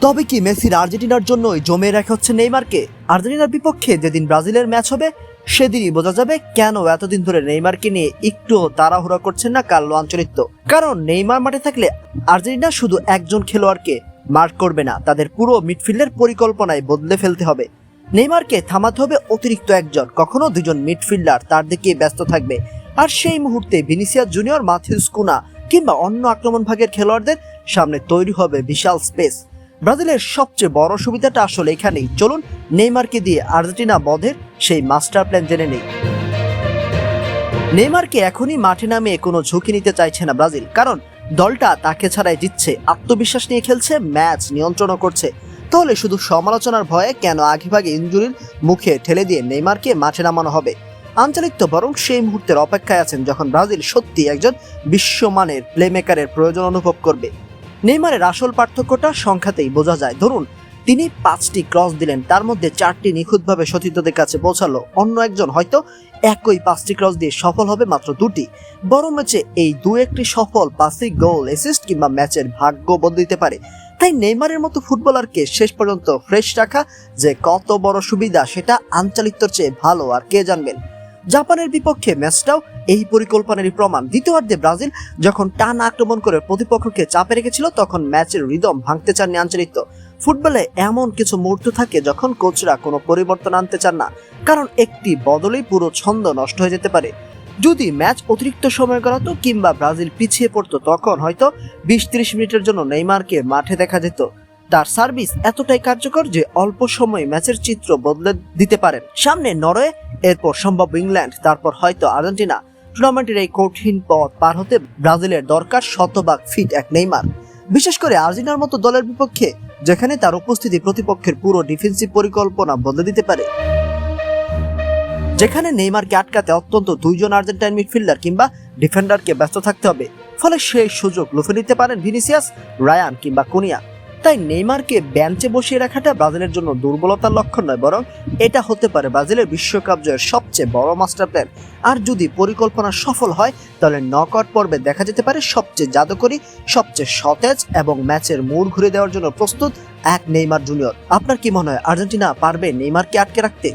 তবে কি মেসির আর্জেন্টিনার জন্যই জমে রাখা হচ্ছে নেইমারকে? আর্জেন্টিনার বিপক্ষে যেদিন ব্রাজিলের ম্যাচ হবে সেদিনই বোঝা যাবে কেন এতদিন ধরে নেইমারকে নিয়ে একটু তাড়াহুড়া করছেন না কার্লো আনচেলত্তি। কারণ নেইমার মাঠে থাকলে আর্জেন্টিনা শুধু একজন খেলোয়াড়কে মার্ক করবে না, তাদের পুরো মিডফিল্ডের পরিকল্পনায় বদলে ফেলতে হবে। নেইমারকে থামাতে হবে অতিরিক্ত একজন, কখনো দুজন মিডফিল্ডার তার দিকে ব্যস্ত থাকবে। আর সেই মুহূর্তে ভিনিসিয়াস জুনিয়র, মাথিউস কুনা কিংবা অন্য আক্রমণ ভাগের খেলোয়াড়দের সামনে তৈরি হবে বিশাল স্পেস। ব্রাজিলের সবচেয়ে বড় সুবিধাটা আসলে এখানেই। চলুন নেইমারকে দিয়ে আর্জেন্টিনা বধের সেই মাস্টার প্ল্যান জেনে নেই। নেইমারকে এখনই মাঠে নামিয়ে কোনো ঝুঁকি নিতে চাইছে না ব্রাজিল, কারণ দলটা তাকে ছাড়াই জিতছে, আত্মবিশ্বাস নিয়ে খেলছে, ম্যাচ নিয়ন্ত্রণও করছে। তাহলে শুধু সমালোচনার ভয়ে কেন আগেভাগে ইনজুরির মুখে ঠেলে দিয়ে নেইমারকে মাঠে নামানো হবে? আনচেলত্তি বরং সেই মুহূর্তের অপেক্ষায় আছেন যখন ব্রাজিল সত্যি একজন বিশ্বমানের প্লেমেকারের প্রয়োজন অনুভব করবে। নেইমারের আসল পার্থক্যটা সংখ্যাতেই বোঝা যায়। ধরুন তিনি 5টি ক্রস দিলেন, তার মধ্যে 4টি নিখুঁতভাবে সতীর্থদের কাছে পৌঁছালো। অন্য একজন হয়তো একই 5টি ক্রস দিয়ে সফল হবে মাত্র 2টি। বড় ম্যাচে এই 2-1টি সফল পাসই গোল, অ্যাসিস্ট কিংবা ম্যাচের ভাগ্য বদলে দিতে পারে। তাই নেইমারের মতো ফুটবলারকে শেষ পর্যন্ত ফ্রেশ রাখা যে কত বড় সুবিধা সেটা আনচেলত্তির চেয়ে ভালো আর কে জানবেন। জাপানের বিপক্ষে ম্যাচটাও এই পরিকল্পনারই প্রমাণ। দ্বিতীয়ার্ধে ব্রাজিল যখন টানা আক্রমণ করে প্রতিপক্ষকে চাপে রেখেছিল তখন ম্যাচের রিদম ভাঙতে চাননি আনচেলত্তি। ফুটবলে এমন কিছু মুহূর্ত থাকে যখন কোচরা কোনো পরিবর্তন আনতে চান না, কারণ একটি বদলেই পুরো ছন্দ নষ্ট হয়ে যেতে পারে। যদি ম্যাচ অতিরিক্ত সময় গড়াতো কিংবা ব্রাজিল পিছিয়ে পড়তো তখন হয়তো 20-30 মিনিটের জন্য নেইমারকে মাঠে দেখা যেত। তার সার্ভিস এতটাই কার্যকর যে অল্প সময়ে ম্যাচের চিত্র বদলে দিতে পারেন। সামনে নরওয়ে, এরপর সম্ভব ইংল্যান্ড, তারপর হয়তো আর্জেন্টিনা। টুর্নামেন্টের এই কঠিন পথ পার হতে ব্রাজিলের দরকার শতভাগ ফিট এক নেইমার, বিশেষ করে আর্জেন্টিনার মতো দলের বিপক্ষে যেখানে তার উপস্থিতি প্রতিপক্ষের পুরো ডিফেন্সিভ পরিকল্পনা বদলে দিতে পারে। যেখানে নেইমারকে আটকাতে অন্তত 2জন আর্জেন্টাইন মিডফিল্ডার কিংবা ডিফেন্ডারকে ব্যস্ত থাকতে হবে, ফলে সেই সুযোগ লুফে নিতে পারেন ভিনিসিয়াস, রায়ান কিংবা কুনিয়া। তাই নেইমারকে বেঞ্চে বসিয়ে রাখাটা ব্রাজিলের জন্য দুর্বলতার লক্ষণ নয়, বরং এটা হতে পারে ব্রাজিলের বিশ্বকাপ জয়ের সবচেয়ে বড় মাস্টার প্ল্যান। আর যদি পরিকল্পনা সফল হয় তাহলে নকআউট পর্বে দেখা যেতে পারে সবচেয়ে জাদুকরী, সবচেয়ে সতেজ এবং ম্যাচের মোড় ঘুরে দেওয়ার জন্য প্রস্তুত এক নেইমার জুনিয়র। আপনার কি মনে হয় আর্জেন্টিনা পারবে নেইমারকে আটকে রাখতে?